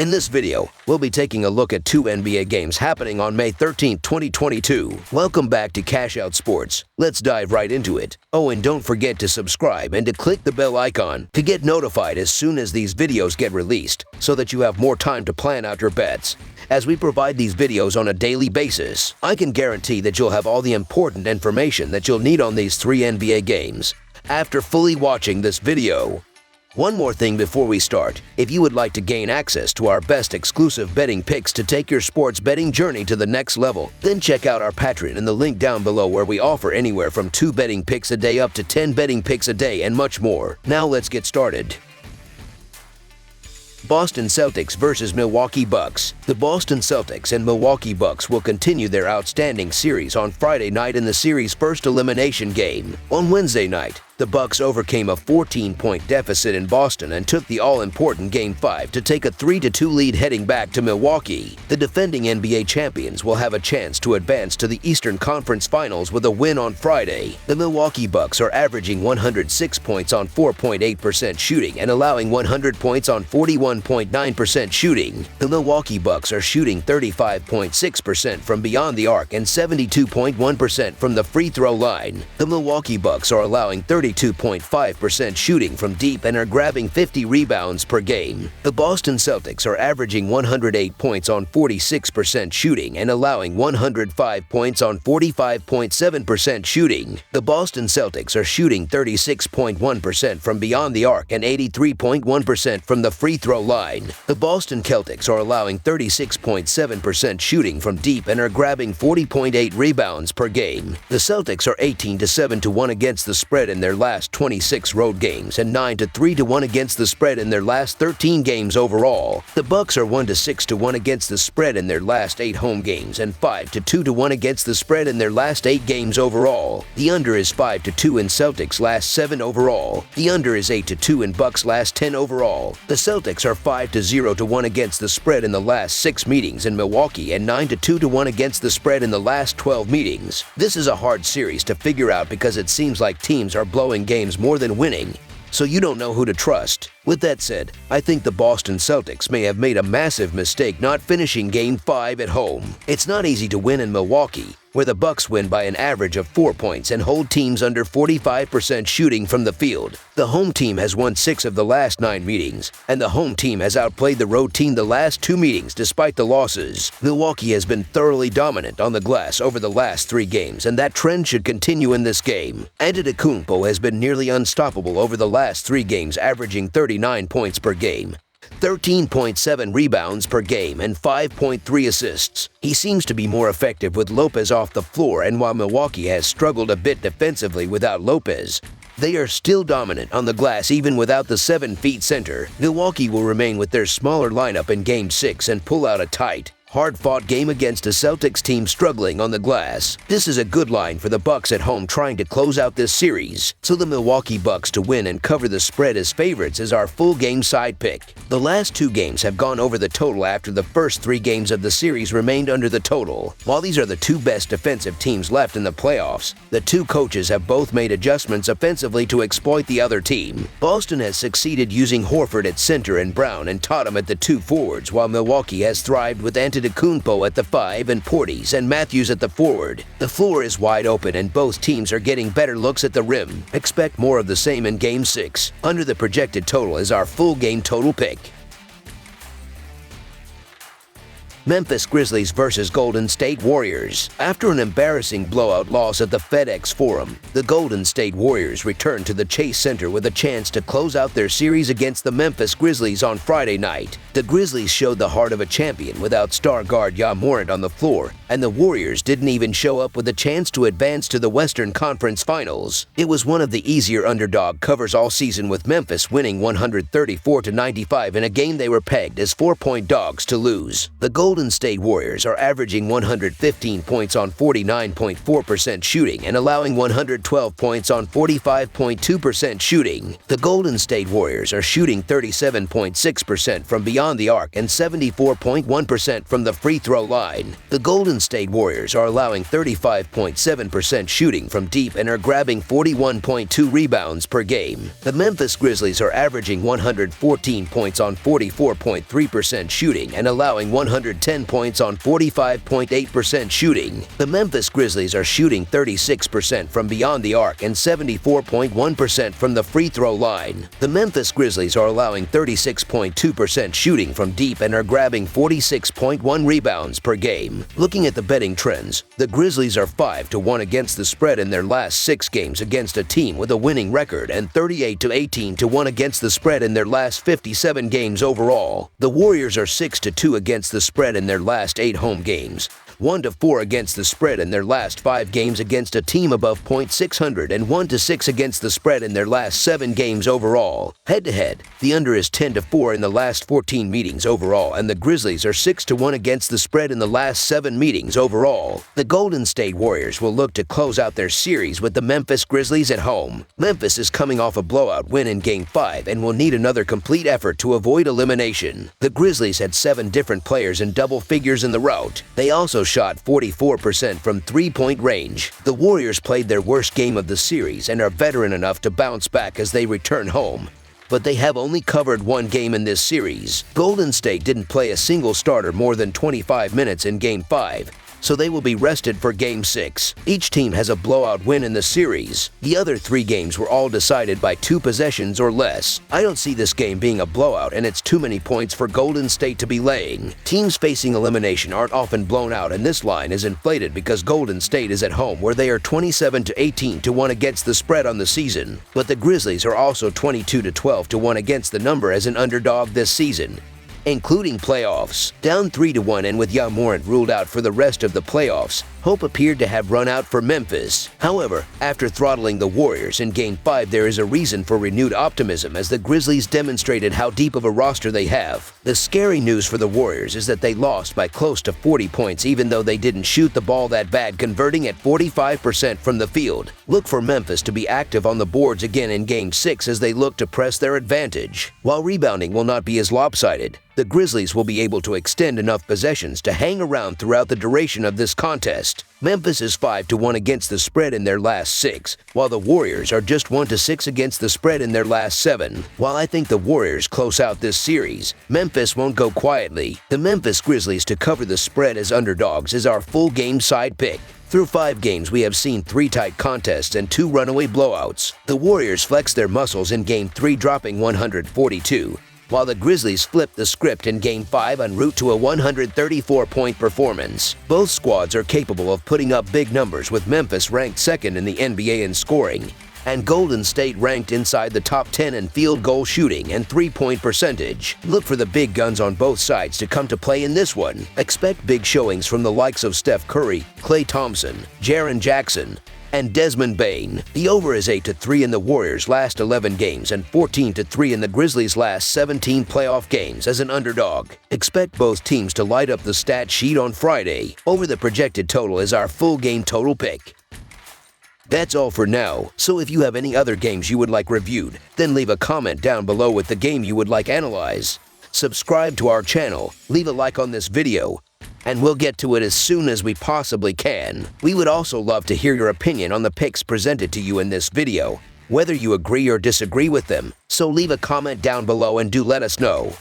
In this video, we'll be taking a look at two NBA games happening on May 13, 2022. Welcome back to Cash Out Sports. Let's dive right into it. Oh, and don't forget to subscribe and to click the bell icon to get notified as soon as these videos get released so that you have more time to plan out your bets. As we provide these videos on a daily basis, I can guarantee that you'll have all the important information that you'll need on these three NBA games after fully watching this video. One more thing before we start. If you would like to gain access to our best exclusive betting picks to take your sports betting journey to the next level, then check out our Patreon in the link down below, where we offer anywhere from 2 betting picks a day up to 10 betting picks a day and much more. Now let's get started. Boston Celtics versus Milwaukee Bucks. The Boston Celtics and Milwaukee Bucks will continue their outstanding series on Friday night in the series' first elimination game. On Wednesday night, the Bucks overcame a 14-point deficit in Boston and took the all-important Game 5 to take a 3-2 lead heading back to Milwaukee. The defending NBA champions will have a chance to advance to the Eastern Conference Finals with a win on Friday. The Milwaukee Bucks are averaging 106 points on 4.8% shooting and allowing 100 points on 41.9% shooting. The Milwaukee Bucks are shooting 35.6% from beyond the arc and 72.1% from the free throw line. The Milwaukee Bucks are allowing 32.5% shooting from deep and are grabbing 50 rebounds per game. The Boston Celtics are averaging 108 points on 46% shooting and allowing 105 points on 45.7% shooting. The Boston Celtics are shooting 36.1% from beyond the arc and 83.1% from the free throw line. The Boston Celtics are allowing 36.7% shooting from deep and are grabbing 40.8 rebounds per game. The Celtics are 18-7-1 against the spread in their last 26 road games and 9-3-1 against the spread in their last 13 games overall. The Bucks are 1-6-1 against the spread in their last 8 home games and 5-2-1 against the spread in their last 8 games overall. The under is 5-2 in Celtics' last 7 overall. The under is 8-2 in Bucks' last 10 overall. The Celtics are 5-0-1 against the spread in the last 6 meetings in Milwaukee and 9-2-1 against the spread in the last 12 meetings. This is a hard series to figure out because it seems like teams are blowing games more than winning, so you don't know who to trust. With that said, I think the Boston Celtics may have made a massive mistake not finishing Game 5 at home. It's not easy to win in Milwaukee, where the Bucks win by an average of 4 points and hold teams under 45% shooting from the field. The home team has won 6 of the last 9 meetings, and the home team has outplayed the road team the last 2 meetings despite the losses. Milwaukee has been thoroughly dominant on the glass over the last 3 games, and that trend should continue in this game. Antetokounmpo has been nearly unstoppable over the last 3 games, averaging 39 points per game, 13.7 rebounds per game, and 5.3 assists. He seems to be more effective with Lopez off the floor, and while Milwaukee has struggled a bit defensively without Lopez, they are still dominant on the glass even without the 7-foot center. Milwaukee will remain with their smaller lineup in Game 6 and pull out a tight, hard-fought game against a Celtics team struggling on the glass. This is a good line for the Bucks at home trying to close out this series, so the Milwaukee Bucks to win and cover the spread as favorites is our full game side pick. The last 2 games have gone over the total after the first 3 games of the series remained under the total. While these are the 2 best defensive teams left in the playoffs, the 2 coaches have both made adjustments offensively to exploit the other team. Boston has succeeded using Horford at center and Brown and Tatum at the 2 forwards, while Milwaukee has thrived with Antetokounmpo at the 5 and Portis and Matthews at the forward. The floor is wide open and both teams are getting better looks at the rim. Expect more of the same in Game 6. Under the projected total is our full game total pick. Memphis Grizzlies versus Golden State Warriors. After an embarrassing blowout loss at the FedEx Forum, the Golden State Warriors returned to the Chase Center with a chance to close out their series against the Memphis Grizzlies on Friday night. The Grizzlies showed the heart of a champion without star guard Ja Morant on the floor, and the Warriors didn't even show up with a chance to advance to the Western Conference Finals. It was one of the easier underdog covers all season, with Memphis winning 134-95 in a game they were pegged as 4-point dogs to lose. The Golden State Warriors are averaging 115 points on 49.4% shooting and allowing 112 points on 45.2% shooting. The Golden State Warriors are shooting 37.6% from beyond beyond the arc and 74.1% from the free throw line. The Golden State Warriors are allowing 35.7% shooting from deep and are grabbing 41.2 rebounds per game. The Memphis Grizzlies are averaging 114 points on 44.3% shooting and allowing 110 points on 45.8% shooting. The Memphis Grizzlies are shooting 36% from beyond the arc and 74.1% from the free throw line. The Memphis Grizzlies are allowing 36.2% shooting from deep and are grabbing 46.1 rebounds per game. Looking at the betting trends, the Grizzlies are 5-1 against the spread in their last 6 games against a team with a winning record and 38-18-1 against the spread in their last 57 games overall. The Warriors are 6-2 against the spread in their last 8 home games, 1-4 against the spread in their last 5 games against a team above .600, and 1-6 against the spread in their last 7 games overall. Head-to-head, the under is 10-4 in the last 14 meetings overall, and the Grizzlies are 6-1 against the spread in the last 7 meetings overall. The Golden State Warriors will look to close out their series with the Memphis Grizzlies at home. Memphis is coming off a blowout win in Game 5 and will need another complete effort to avoid elimination. The Grizzlies had 7 different players in double figures in the rout. They also shot 44% from three-point range. The Warriors played their worst game of the series and are veteran enough to bounce back as they return home, but they have only covered 1 game in this series. Golden State didn't play a single starter more than 25 minutes in Game 5, so they will be rested for Game 6. Each team has a blowout win in the series. The other 3 games were all decided by 2 possessions or less. I don't see this game being a blowout, and it's too many points for Golden State to be laying. Teams facing elimination aren't often blown out, and this line is inflated because Golden State is at home, where they are 27-18-1 against the spread on the season. But the Grizzlies are also 22-12-1 against the number as an underdog this season, including playoffs. Down 3-1 and with Ja Morant ruled out for the rest of the playoffs, hope appeared to have run out for Memphis. However, after throttling the Warriors in Game 5, there is a reason for renewed optimism as the Grizzlies demonstrated how deep of a roster they have. The scary news for the Warriors is that they lost by close to 40 points even though they didn't shoot the ball that bad, converting at 45% from the field. Look for Memphis to be active on the boards again in Game 6 as they look to press their advantage. While rebounding will not be as lopsided, the Grizzlies will be able to extend enough possessions to hang around throughout the duration of this contest. Memphis is 5-1 against the spread in their last 6, while the Warriors are just 1-6 against the spread in their last 7. While I think the Warriors close out this series, Memphis won't go quietly. The Memphis Grizzlies to cover the spread as underdogs is our full game side pick. Through 5 games, we have seen 3 tight contests and 2 runaway blowouts. The Warriors flexed their muscles in Game 3, dropping 142. While the Grizzlies flipped the script in Game 5 en route to a 134-point performance. Both squads are capable of putting up big numbers, with Memphis ranked 2nd in the NBA in scoring, and Golden State ranked inside the top 10 in field goal shooting and 3-point percentage. Look for the big guns on both sides to come to play in this one. Expect big showings from the likes of Steph Curry, Klay Thompson, Jaren Jackson, and Desmond Bane. The over is 8-3 in the Warriors' last 11 games and 14-3 in the Grizzlies' last 17 playoff games as an underdog. Expect both teams to light up the stat sheet on Friday. Over the projected total is our full game total pick. That's all for now, so if you have any other games you would like reviewed, then leave a comment down below with the game you would like analyzed. Subscribe to our channel, leave a like on this video, and we'll get to it as soon as we possibly can. We would also love to hear your opinion on the picks presented to you in this video, whether you agree or disagree with them, so leave a comment down below and do let us know.